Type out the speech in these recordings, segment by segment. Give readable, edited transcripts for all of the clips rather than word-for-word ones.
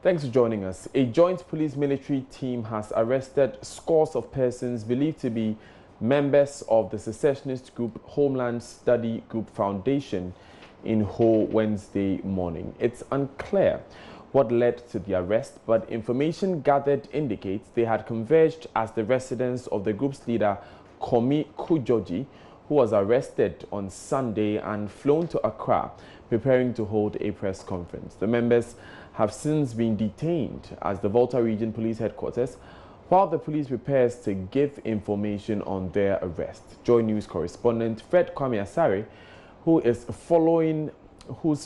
Thanks for joining us. A joint police-military team has arrested scores of persons believed to be members of the Secessionist group Homeland Study Group Foundation in Ho Wednesday morning. It's unclear what led to the arrest, but information gathered indicates they had converged as the residence of the group's leader, Komi Kujoji, who was arrested on Sunday and flown to Accra, preparing to hold a press conference. The members have since been detained at the Volta Region Police Headquarters, while the police prepares to give information on their arrest. Joy News correspondent Fred Kwame Asare, whose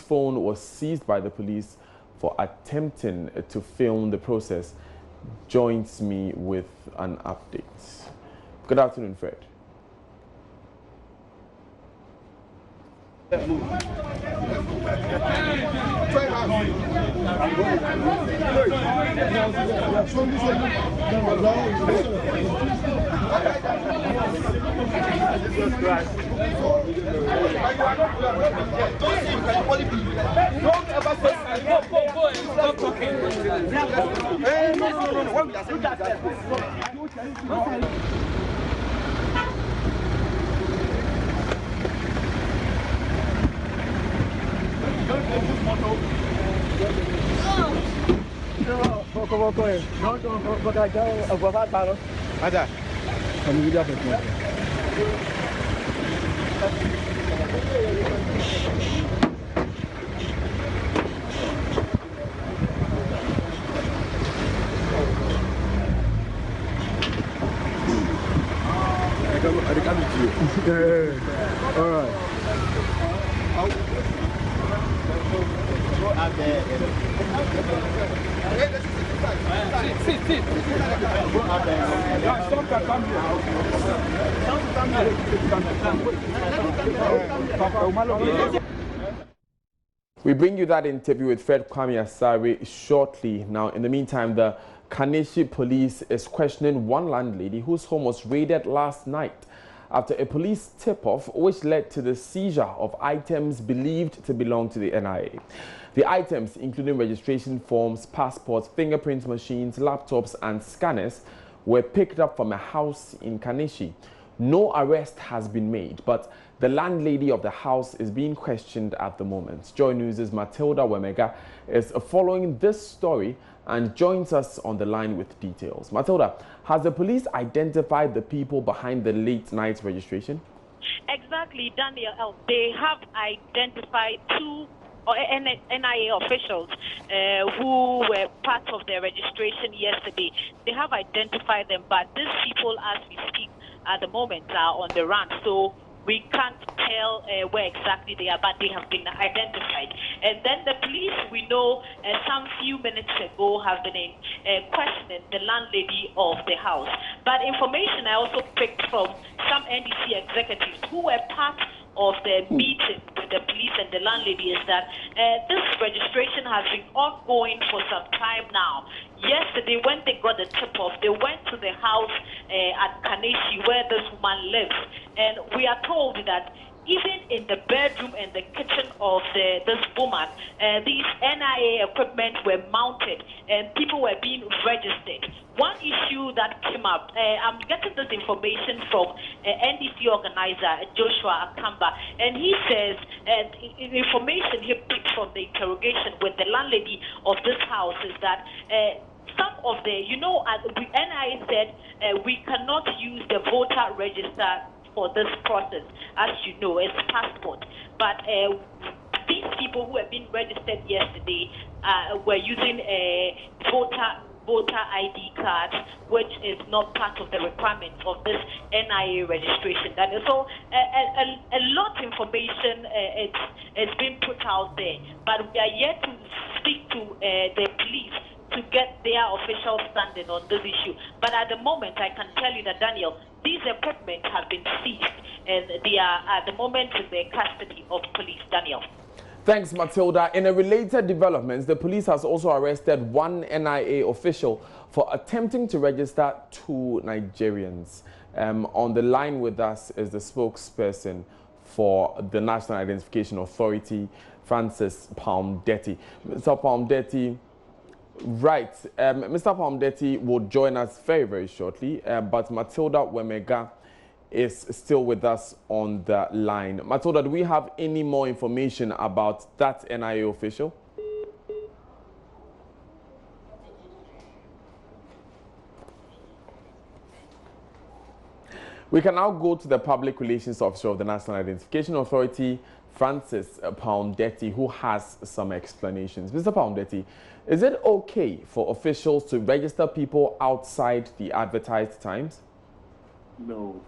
phone was seized by the police for attempting to film the process, joins me with an update. Good afternoon, Fred. All right. We bring you that interview with Fred Kwame Asare shortly. Now, in the meantime, the Kaneshie police is questioning one landlady whose home was raided last night after a police tip-off which led to the seizure of items believed to belong to the NIA. The items, including registration forms, passports, fingerprint machines, laptops and scanners, were picked up from a house in Kaneshie. No arrest has been made, but the landlady of the house is being questioned at the moment. Joy News' Matilda Wemega is following this story and joins us on the line with details. Matilda, has the police identified the people behind the late night registration? Exactly, Daniel. They have identified two NIA officials who were part of their registration yesterday. They have identified them, but these people, as we speak at the moment, are on the run. So we can't tell where exactly they are, but they have been identified. And then the police, we know, some few minutes ago have been questioning the landlady of the house. But information I also picked from some NDC executives who were part of the meeting with the police and the landlady is that this registration has been ongoing for some time now. Yesterday, when they got the tip-off, they went to the house at Kaneshie where this woman lives. And we are told that even in the bedroom and the kitchen of this woman, these NIA equipment were mounted and people were being registered. One issue that came up, I'm getting this information from NDC organizer Joshua Akamba, and he says information he picked from the interrogation with the landlady of this house is that some of the, NIA said we cannot use the voter register for this process, as you know, it's passport. But these people who have been registered yesterday were using a voter ID card, which is not part of the requirements of this NIA registration. And so a lot of information it's been put out there, but we are yet to speak to the police to get their official standing on this issue. But at the moment, I can tell you that, Daniel, these equipment have been seized and they are at the moment in the custody of police. Daniel. Thanks, Matilda. In a related development, the police has also arrested one NIA official for attempting to register two Nigerians. On the line with us is the spokesperson for the National Identification Authority, Francis Palmdetti. Mr. Palmdetti, Right. Mr. Palmdetti will join us very, very shortly, but Matilda Wemega is still with us on the line. Matilda, do we have any more information about that NIA official? We can now go to the Public Relations Officer of the National Identification Authority, Francis Palmdetti, who has some explanations. Mr. Palmdetti, is it okay for officials to register people outside the advertised times? No.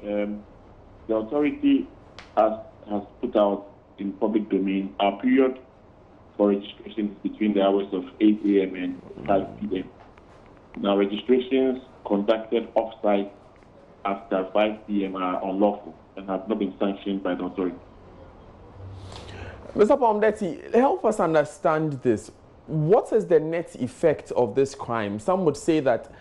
The authority has put out in public domain a period for registration between the hours of 8 a.m. and 5 p.m. Now, registrations conducted off-site after 5 p.m. are unlawful and have not been sanctioned by the authority. Mr. Palmdetti, help us understand this. What is the net effect of this crime? Some would say that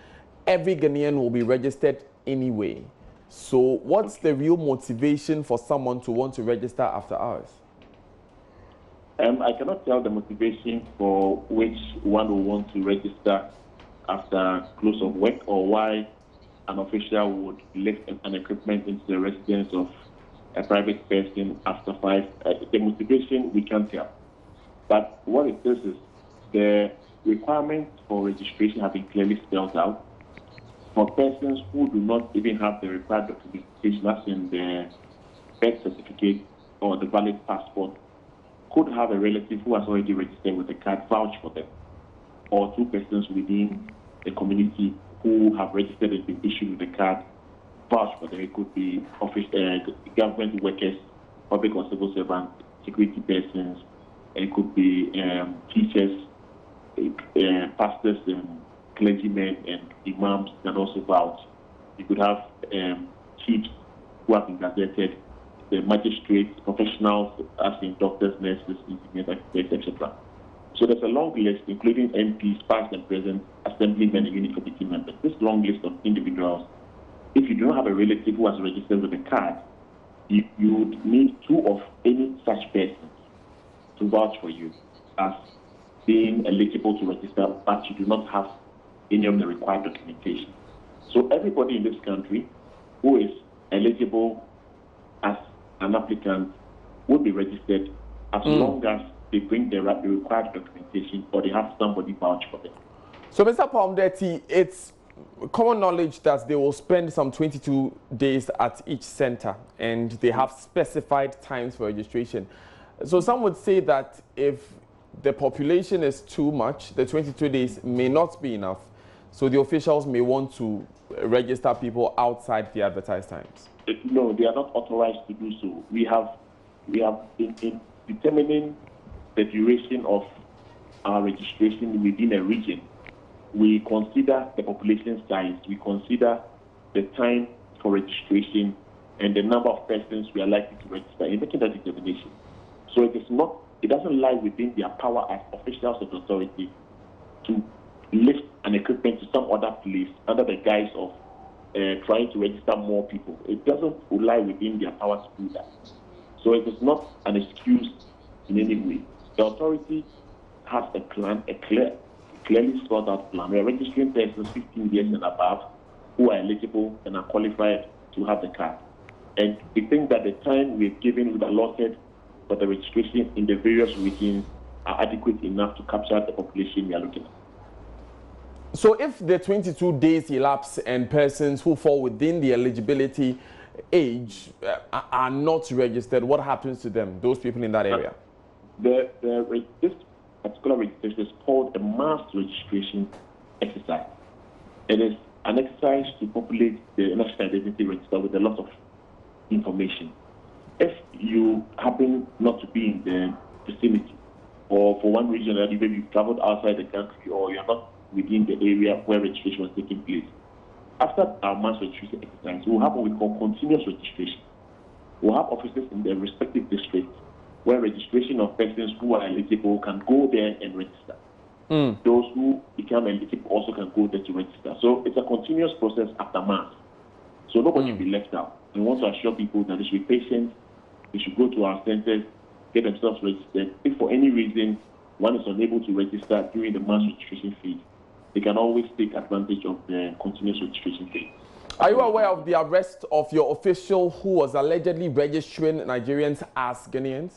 every Ghanaian will be registered anyway. So what's the real motivation for someone to want to register after hours? I cannot tell the motivation for which one will want to register after close of work, or why an official would lift an equipment into the residence of a private person after 5. The motivation, we can't tell. But what it is the requirements for registration have been clearly spelled out. For persons who do not even have the required documentation, as in the birth certificate or the valid passport, could have a relative who has already registered with a card vouch for them, or two persons within the community who have registered and been issued with a card vouch for them. It could be government workers, public or civil servants, security persons, it could be teachers, pastors, and clergymen and imams can also vouch. You could have chiefs who have been gazetted, the magistrates, professionals, as in doctors, nurses, engineers, architects, etc. So there's a long list, including MPs, past and present, assemblymen, and unit committee members. This long list of individuals, if you do not have a relative who has registered with a card, you would need two of any such persons to vouch for you as being eligible to register, but you do not have any of the required documentation. So everybody in this country who is eligible as an applicant will be registered as long as they bring the required documentation or they have somebody vouch for them. So, Mr. Palmdetti, it's common knowledge that they will spend some 22 days at each center and they have specified times for registration. So some would say that if the population is too much, the 22 days may not be enough. So the officials may want to register people outside the advertised times. No, they are not authorized to do so. We have in determining the duration of our registration within a region, we consider the population size, we consider the time for registration, and the number of persons we are likely to register in making that determination. So it doesn't lie within their power as officials of the authority to lift an equipment to some other place under the guise of trying to register more people. It doesn't lie within their power to do that. So it is not an excuse in any way. The authority has a plan, clearly thought out plan. We are registering persons 15 years and above who are eligible and are qualified to have the card. And we think that the time we've given, we've allotted for the registration in the various regions are adequate enough to capture the population we are looking at. So if the 22 days elapse and persons who fall within the eligibility age are not registered, what happens to them, those people in that area? This particular registration is called a mass registration exercise. It is an exercise to populate the national identity register with a lot of information. If you happen not to be in the vicinity, or for one reason or other, maybe you've traveled outside the country, or you're not within the area where registration was taking place, after our mass registration exercise, we'll have what we call continuous registration. We'll have officers in the respective districts where registration of persons who are eligible can go there and register. Those who become eligible also can go there to register. So it's a continuous process after mass. So nobody will be left out. We want to assure people that they should be patient, they should go to our centers, get themselves registered. If for any reason one is unable to register during the mass registration phase, they can always take advantage of the continuous registration date. Are you aware of the arrest of your official who was allegedly registering Nigerians as Ghanaians?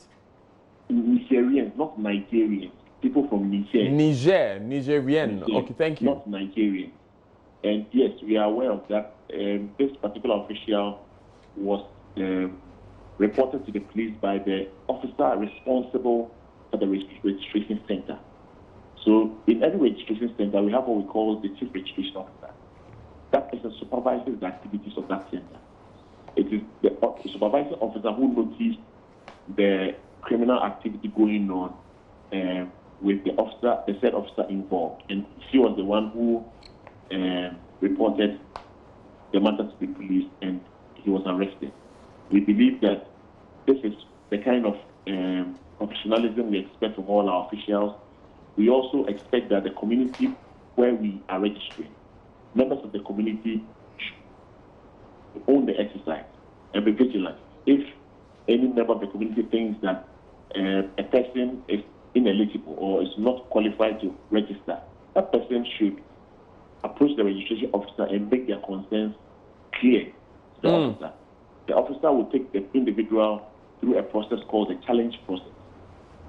Nigerians, not Nigerians. People from Niger. Nigerian. Niger, okay, thank you. Not Nigerian. And yes, we are aware of that. This particular official was reported to the police by the officer responsible for the registration center. So in every registration center, we have what we call the chief registration officer. That person supervises the activities of that center. It is the supervising officer who noticed the criminal activity going on with the officer, the said officer involved, and she was the one who reported the matter to the police, and he was arrested. We believe that this is the kind of professionalism we expect from all our officials. We also expect that the community where we are registering, members of the community should own the exercise and be vigilant. If any member of the community thinks that a person is ineligible or is not qualified to register, that person should approach the registration officer and make their concerns clear to the officer. The officer will take the individual through a process called the challenge process.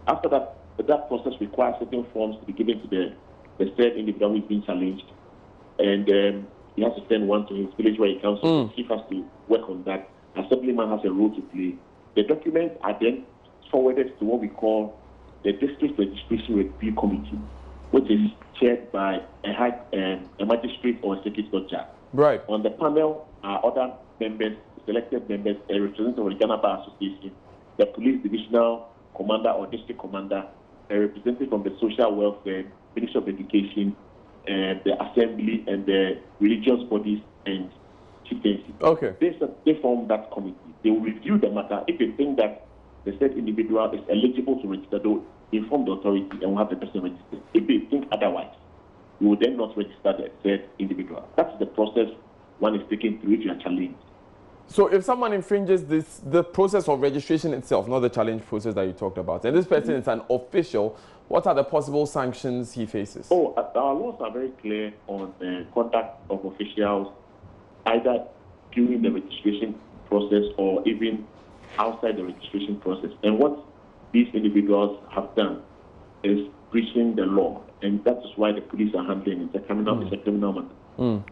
After that process requires certain forms to be given to the said individual who is being challenged, and he has to send one to his village where he comes from. The chief has to work on that. Assemblyman has a role to play. The documents are then forwarded to what we call the District Registration Review Committee, which is chaired by a magistrate or a circuit court judge. Right. On the panel are other members, selected members, a representative of the Ghana Bar Association, the police divisional commander or district commander, a representative from the social welfare, Ministry of Education, the assembly, and the religious bodies and chieftaincy. Okay. They form that committee. They will review the matter. If they think that the said individual is eligible to register, they will inform the authority and will have the person registered. If they think otherwise, we will then not register the said individual. That's the process one is taken through if you are challenged. So if someone infringes the process of registration itself, not the challenge process that you talked about, and this person is an official, what are the possible sanctions he faces? Oh, our laws are very clear on the conduct of officials, either during the registration process or even outside the registration process. And what these individuals have done is breaching the law, and that is why the police are handling it. It's a criminal matter.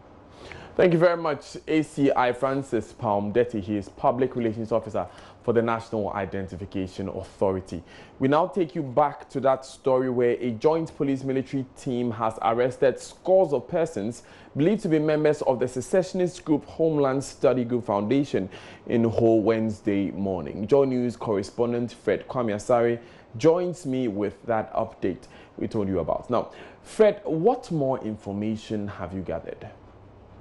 Thank you very much, ACI Francis Palm-Detty. He is Public Relations Officer for the National Identification Authority. We now take you back to that story where a joint police-military team has arrested scores of persons believed to be members of the secessionist group Homeland Study Group Foundation in Ho Wednesday morning. Joy News correspondent Fred Kwame joins me with that update we told you about. Now, Fred, what more information have you gathered?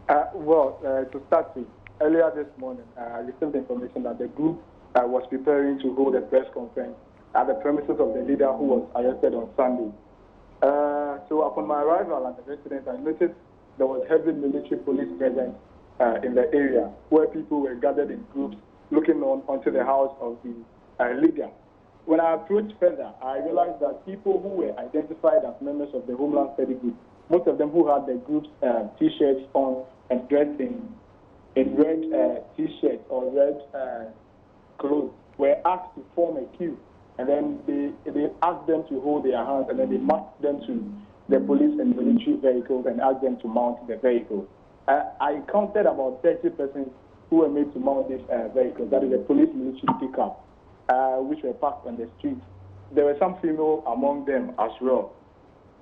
To start with, earlier this morning, I received information that the group was preparing to hold a press conference at the premises of the leader who was arrested on Sunday. So upon my arrival at the residence, I noticed there was heavy military police presence in the area where people were gathered in groups looking onto the house of the leader. When I approached further, I realized that people who were identified as members of the Homeland Study Group, most of them who had the group's T-shirts on and dressed in red T-shirts or red clothes, were asked to form a queue, and then they asked them to hold their hands, and then they marched them to the police and military vehicles and asked them to mount the vehicle. I counted about 30 persons who were made to mount this vehicle. That is a police military pickup, which were parked on the street. There were some female among them as well.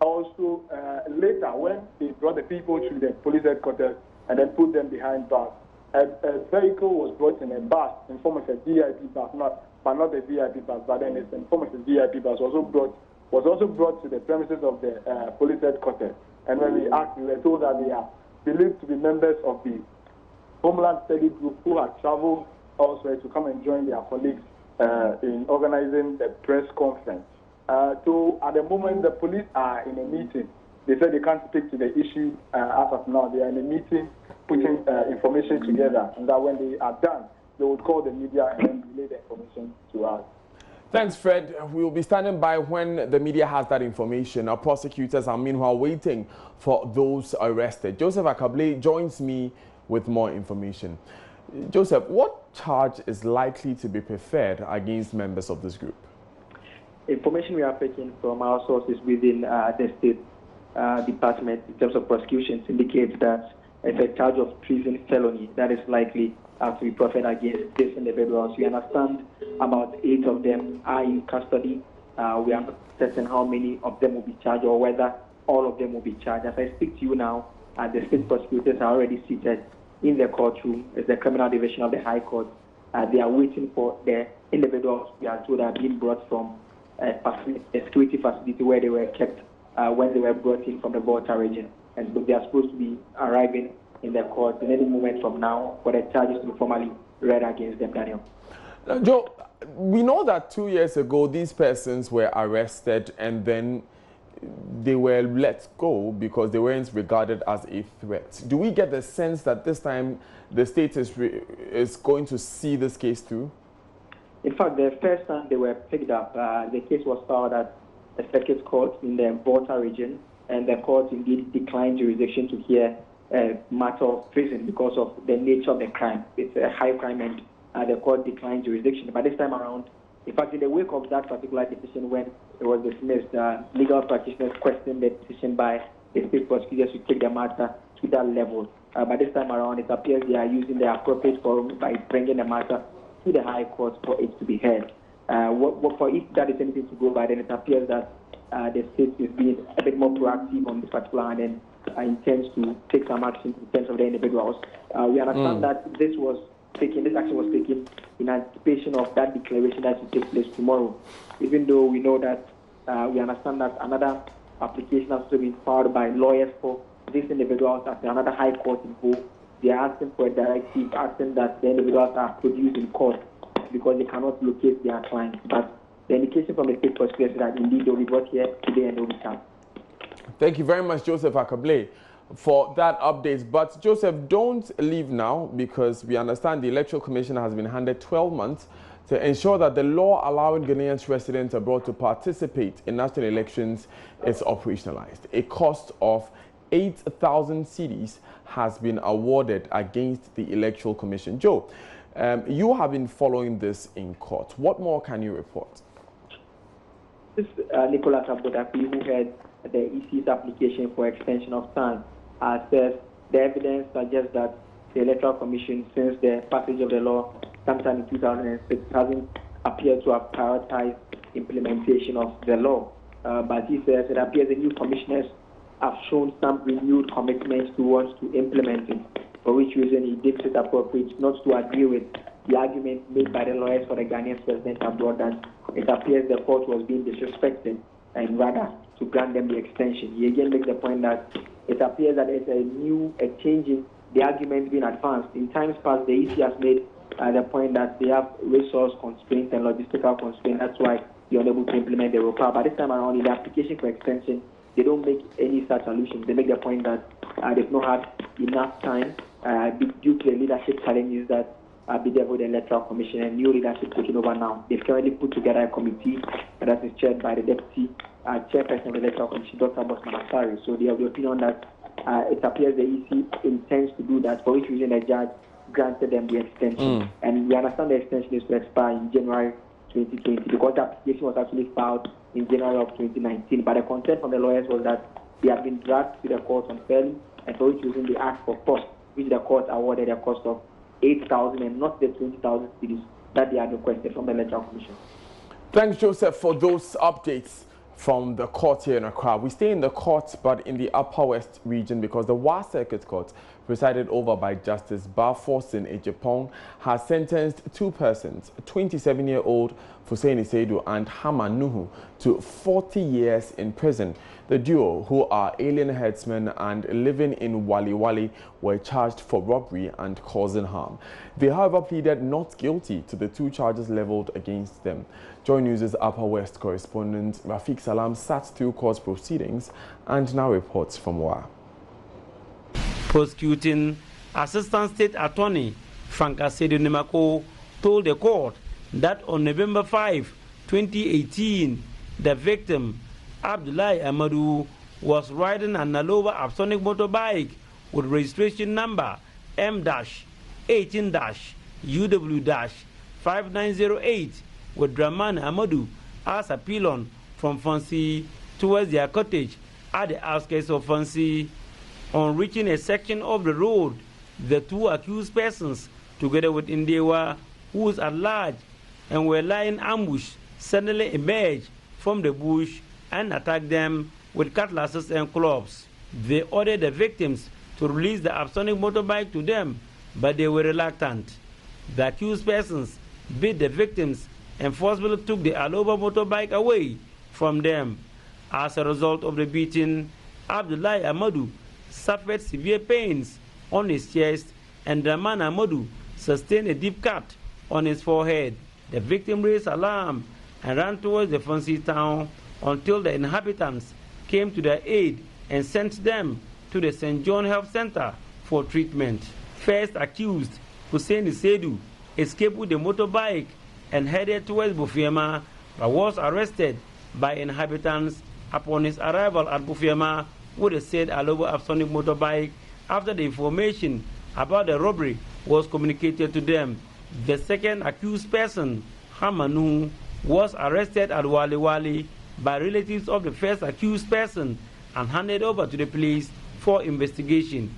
Also, later, when they brought the people to the police headquarters and then put them behind bars, a vehicle was brought in a bus in form of a VIP bus, not the VIP bus, but then it's in form of a VIP bus, was also brought to the premises of the police headquarters. And when we asked, we were told that they are believed to be members of the Homeland Study Group who had traveled elsewhere to come and join their colleagues in organizing the press conference. So at the moment, the police are in a meeting. They said they can't speak to the issue as of now. They are in a meeting putting information together, and that when they are done, they would call the media and then relay the information to us. Thanks, Fred. We will be standing by when the media has that information. Our prosecutors are meanwhile waiting for those arrested. Joseph Akable joins me with more information. Joseph, what charge is likely to be preferred against members of this group? Information we are taking from our sources within the State Department in terms of prosecutions indicates that it's a charge of treason felony that is likely to be preferred against these individuals. We understand about 8 of them are in custody. We are not certain how many of them will be charged or whether all of them will be charged. As I speak to you now, the state prosecutors are already seated in the courtroom. It's the criminal division of the High Court. They are waiting for the individuals we are told are being brought from a security facility where they were kept when they were brought in from the Volta region. And so they are supposed to be arriving in the court in any moment from now for the charges to be formally read against them, Daniel. Joe, we know that 2 years ago these persons were arrested and then they were let go because they weren't regarded as a threat. Do we get the sense that this time the state is going to see this case through? In fact, the first time they were picked up, the case was filed at a circuit court in the Volta region, and the court indeed declined jurisdiction to hear a matter of prison because of the nature of the crime. It's a high crime, and the court declined jurisdiction. But this time around, in fact, in the wake of that particular decision, when it was dismissed, legal practitioners questioned the decision by the state prosecutors to take the matter to that level. But this time around, it appears they are using the appropriate forum by bringing the matter to the High Court for it to be heard. For if that is anything to go by, then it appears that the state is being a bit more proactive on this particular and intends to take some action in terms of the individuals. We understand that this action was taken in anticipation of that declaration that will take place tomorrow. Even though we know that we understand that another application has to be filed by lawyers for these individuals at another High Court in Ho. They are asking for a directive, asking that the individuals are produced in court because they cannot locate their clients. But the indication from the state prosecutor is that indeed they will be brought here today and they will be charged. Thank you very much, Joseph Akable, for that update. But Joseph, don't leave now, because we understand the Electoral Commission has been handed 12 months to ensure that the law allowing Ghanaians residents abroad to participate in national elections is operationalized. A cost of 8,000 cedis has been awarded against the Electoral Commission. Joe, you have been following this in court. What more can you report? This Nicholas Abodafi, who had the EC's application for extension of time, says the evidence suggests that the Electoral Commission, since the passage of the law sometime in 2006, hasn't appeared to have prioritized implementation of the law. But he says it appears the new commissioners have shown some renewed commitment towards to implement it, for which reason he deems it appropriate not to agree with the argument made by the lawyers for the Ghanaian resident abroad that it appears the court was being disrespected, and rather to grant them the extension. He again makes the point that it appears that it's a change in the argument being advanced. In times past, the EC has made the point that they have resource constraints and logistical constraints. That's why they're unable to implement the requirement. But this time around, in the application for extension, they don't make any such allusions. They make the point that they've not had enough time due to the leadership challenges that bedeviled the Electoral Commission, and new leadership taking over now. They've currently put together a committee that is chaired by the Deputy Chairperson of the Electoral Commission, Dr. Bosman Asari. So they have the opinion that it appears the EC intends to do that, for which reason the judge granted them the extension. And we understand the extension is to expire in January 2020 because the application was actually filed in January of 2019. But the concern from the lawyers was that they have been dragged to the court unfairly, and for which reason they asked for cost, which the court awarded a cost of 8,000 and not the 20,000 cedis that they had requested from the Electoral Commission. Thanks, Joseph, for those updates from the court here in Accra. We stay in the court, but in the Upper West region, because the Wa Circuit Court, presided over by Justice Barforson Ejapong, has sentenced 2 persons, 27-year-old Fuseni Seidu and Hama Nuhu, to 40 years in prison. The duo, who are alien herdsmen and living in Wali Wali, were charged for robbery and causing harm. They, however, pleaded not guilty to the 2 charges leveled against them. Joy News' Upper West correspondent Rafiq Salam sat through court proceedings and now reports from Wa. Prosecuting Assistant State Attorney Frank Asedu Nimako told the court that on November 5, 2018, the victim, Abdullahi Amadou, was riding an Nalova Apsonic motorbike with registration number M-18-UW-5908 with Draman Amadou as a pylon from Fancy towards their cottage at the outskirts of Fancy. On reaching a section of the road, the two accused persons, together with Indewa, who was at large and were lying ambush, suddenly emerged from the bush and attacked them with cutlasses and clubs. They ordered the victims to release the Apsonic motorbike to them, but they were reluctant. The accused persons beat the victims and forcibly took the Aloba motorbike away from them. As a result of the beating, Abdullahi Amadou suffered severe pains on his chest, and Draman Amadou sustained a deep cut on his forehead. The victim raised alarm and ran towards the Fancy town until the inhabitants came to their aid and sent them to the St. John Health Center for treatment. First accused, Hussein Seydou, escaped with the motorbike and headed towards Bufiema, but was arrested by inhabitants upon his arrival at Bufiema with a said Alobo Apsonic motorbike after the information about the robbery was communicated to them. The second accused person, Hamanu, was arrested at Wali Wali by relatives of the first accused person and handed over to the police for investigation.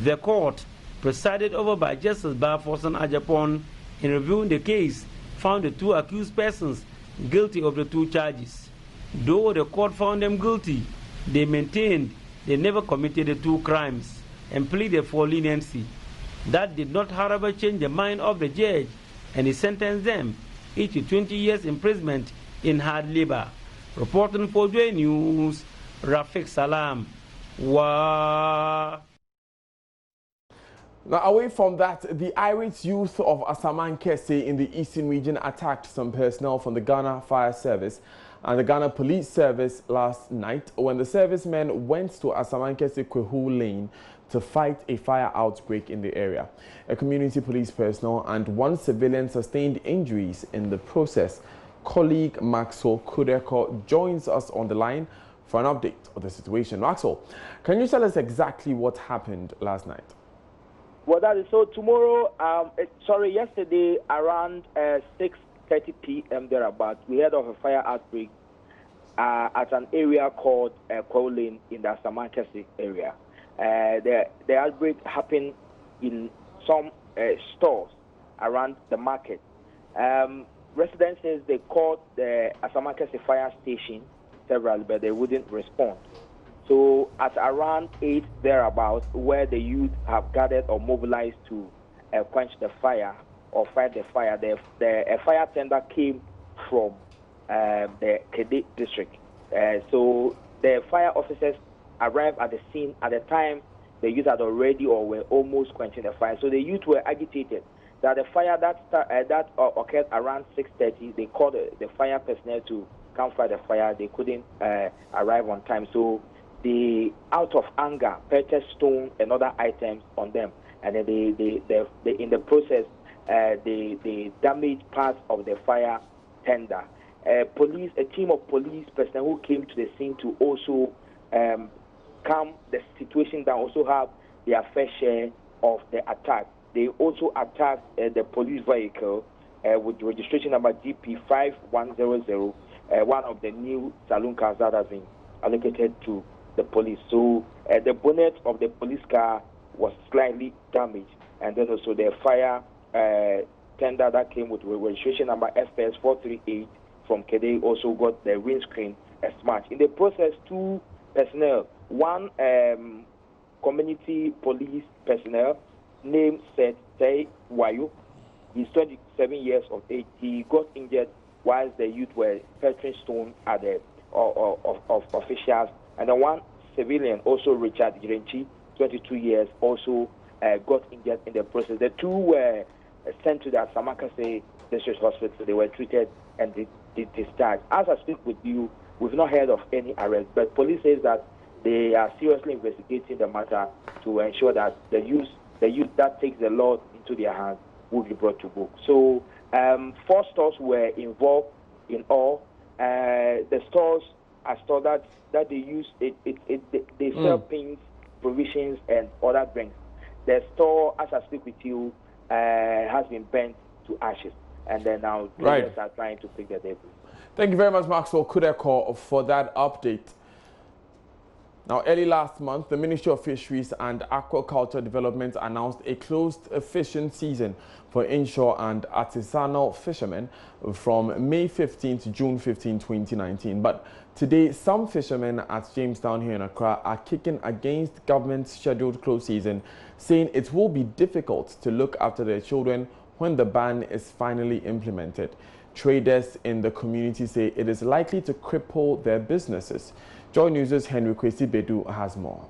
The court, presided over by Justice Bafosan Ajapon, in reviewing the case, found the two accused persons guilty of the two charges. Though the court found them guilty, they maintained they never committed the two crimes and pleaded for leniency. That did not, however, change the mind of the judge, and he sentenced them each to 20 years imprisonment in hard labor. Reporting for Joy News, Rafiq Salam. Wow. Now, away from that, the irate youth of Asaman Kese in the eastern region attacked some personnel from the Ghana Fire Service and the Ghana Police Service last night when the servicemen went to Asaman Kese Kwehu Lane to fight a fire outbreak in the area. A community police personnel and one civilian sustained injuries in the process. Colleague Maxwell Kudeko joins us on the line for an update of the situation. Maxwell, can you tell us exactly what happened last night? Well, that is so. Tomorrow, yesterday around 6:30 p.m. thereabout, we heard of a fire outbreak at an area called Kwehu Lane in the Asamankese area. The outbreak happened in some stores around the market. Residents says they called the Asamankese fire station several, but they wouldn't respond. So at around 8 thereabouts, where the youth have gathered or mobilized to quench the fire or fight the fire, a fire tender came from the Kede district. So the fire officers arrived at the scene. At the time, the youth had already or were almost quenching the fire. So the youth were agitated that the fire that occurred around 6:30, they called the fire personnel to come fight the fire. They couldn't arrive on time. So they, out of anger, purchased stone and other items on them. And then they in the process, they damaged parts of the fire tender. A team of police personnel who came to the scene to also calm the situation down, also have their fair share of the attack. They also attacked the police vehicle with registration number GP5100, one of the new saloon cars that has been allocated to the police. So the bonnet of the police car was slightly damaged, and then also the fire tender that came with registration number FPS438 from Kede also got the windscreen smashed. In the process, two personnel, one community police personnel named Sete Wayo, he's 27 years of age. He got injured whilst the youth were pelting stone at the of officials. And then one civilian, also Richard Girenchi, 22 years, also got injured in the process. The two were sent to the Asamankese District Hospital. They were treated and discharged. As I speak with you, we've not heard of any arrest, but police says that they are seriously investigating the matter to ensure that the youth that takes the law into their hands will be brought to book. So 4 stores were involved in all. The stores are stores that they use they sell pins, provisions, and other drinks. The store, as I speak with you, has been burnt to ashes, and then now cleaners are trying to pick the debris. Thank you very much, Maxwell Kudeko, for that update. Now, early last month, the Ministry of Fisheries and Aquaculture Development announced a closed fishing season for inshore and artisanal fishermen from May 15 to June 15, 2019. But today, some fishermen at Jamestown here in Accra are kicking against government's scheduled close season, saying it will be difficult to look after their children when the ban is finally implemented. Traders in the community say it is likely to cripple their businesses. Joy News' Henry Kwesi Bedu has more.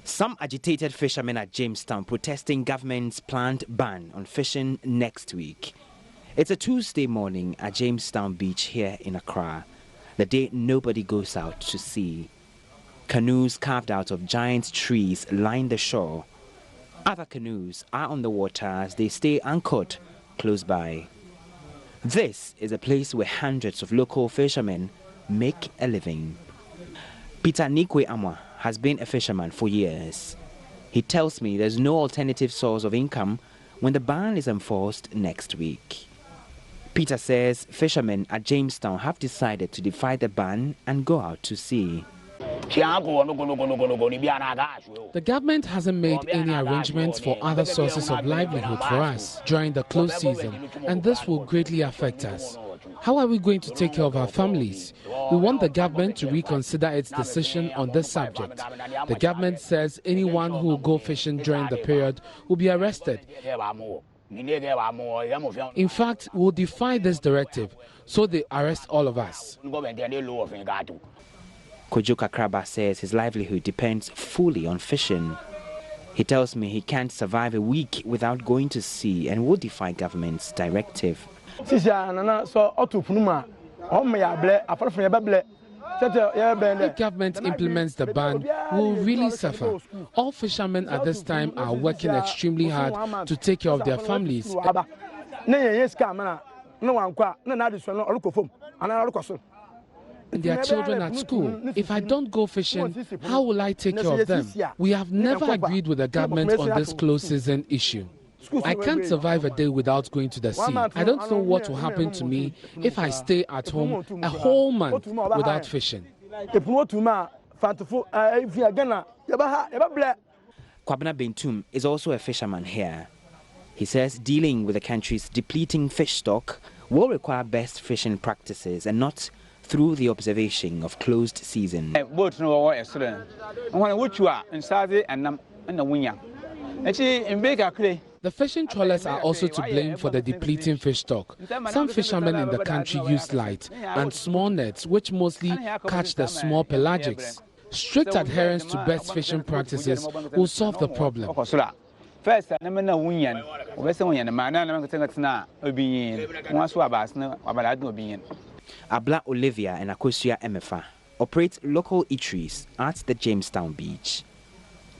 Some agitated fishermen at Jamestown protesting government's planned ban on fishing next week. It's a Tuesday morning at Jamestown Beach here in Accra, the day nobody goes out to sea. Canoes carved out of giant trees line the shore. Other canoes are on the water as they stay anchored close by. This is a place where hundreds of local fishermen make a living. Peter Nikwe Amwa has been a fisherman for years. He tells me there's no alternative source of income when the ban is enforced next week. Peter says fishermen at Jamestown have decided to defy the ban and go out to sea. The government hasn't made any arrangements for other sources of livelihood for us during the close season, and this will greatly affect us. How are we going to take care of our families? We want the government to reconsider its decision on this subject. The government says anyone who will go fishing during the period will be arrested. In fact, we'll defy this directive, so they arrest all of us. Kojo Kakraba says his livelihood depends fully on fishing. He tells me he can't survive a week without going to sea and will defy government's directive. If government implements the ban, we will really suffer. All fishermen at this time are working extremely hard to take care of their families. And their children at school. If I don't go fishing, how will I take care of them? We have never agreed with the government on this close season issue. I can't survive a day without going to the sea. I don't know what will happen to me if I stay at home a whole month without fishing. Kwabena Bentum is also a fisherman here. He says dealing with the country's depleting fish stock will require best fishing practices and not through the observation of closed season. The fishing trawlers are also to blame for the depleting fish stock. Some fishermen in the country use light and small nets, which mostly catch the small pelagics. Strict adherence to best fishing practices will solve the problem. Abla Olivia and Akosia Emefa operate local eateries at the Jamestown Beach.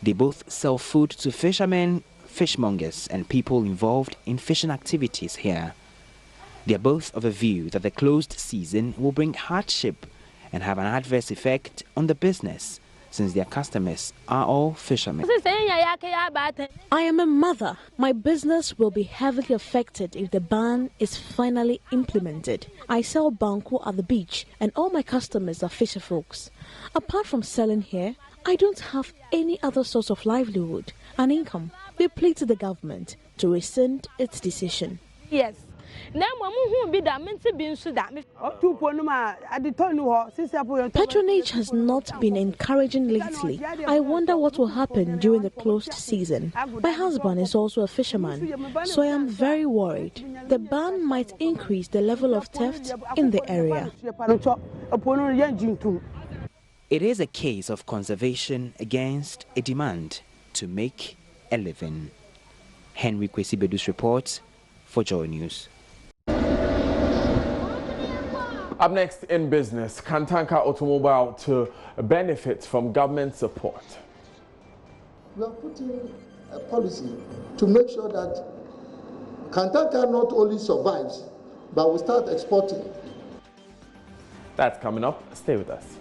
They both sell food to fishermen, fishmongers, and people involved in fishing activities here. They are both of a view that the closed season will bring hardship and have an adverse effect on the business, since their customers are all fishermen. I am a mother. My business will be heavily affected if the ban is finally implemented. I sell banku at the beach and all my customers are fisher folks. Apart from selling here, I don't have any other source of livelihood and income. We plead to the government to rescind its decision. Yes. Patronage has not been encouraging lately. I wonder what will happen during the closed season. My husband is also a fisherman, so I am very worried. The ban might increase the level of theft in the area. It is a case of conservation against a demand to make a living. Henry Kwesi Bedu's report for Joy News. Up next in business, Kantanka Automobile to benefit from government support. We are putting a policy to make sure that Kantanka not only survives, but will start exporting. That's coming up. Stay with us.